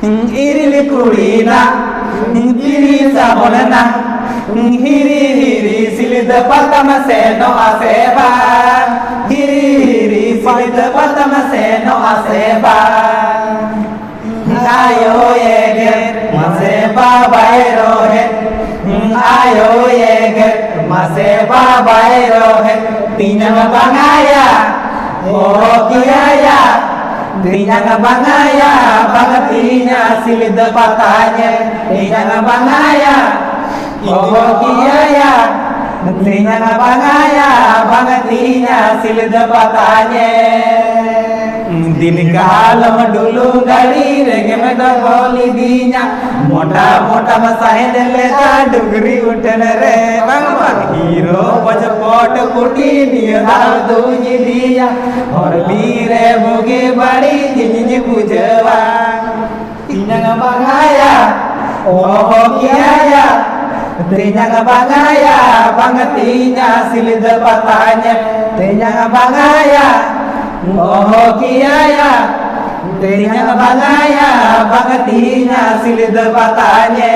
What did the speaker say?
Irili kurina, iri sabonana, hiri silid patama seno aseba, hiri silid patama seno aseba. Ayo yeger maseba bayro he, ayo yeger maseba bayro he, tinyang bangaya, oh kiaya. Tinyang bangaya, bagatinya silid patanya. Tinyang bangaya, oh kiaya. Tinyang bangaya, bagatinya silid patanya. Din kalam dulu gari rege में डबोली दीना मोटा मोटा मसाहे लेता डुगरी उठन रे बंग hero बजपट कुटी निहाल दूजी दिया और वीरे भोगे बड़ी जिंजी बुझवा तिनंग बंगाया ओह किया तिनंग बंगाया बंगतिnya silid patanya तिनंग बंगाया ओह kiaya tinyang bangaya bagatinya silid patanya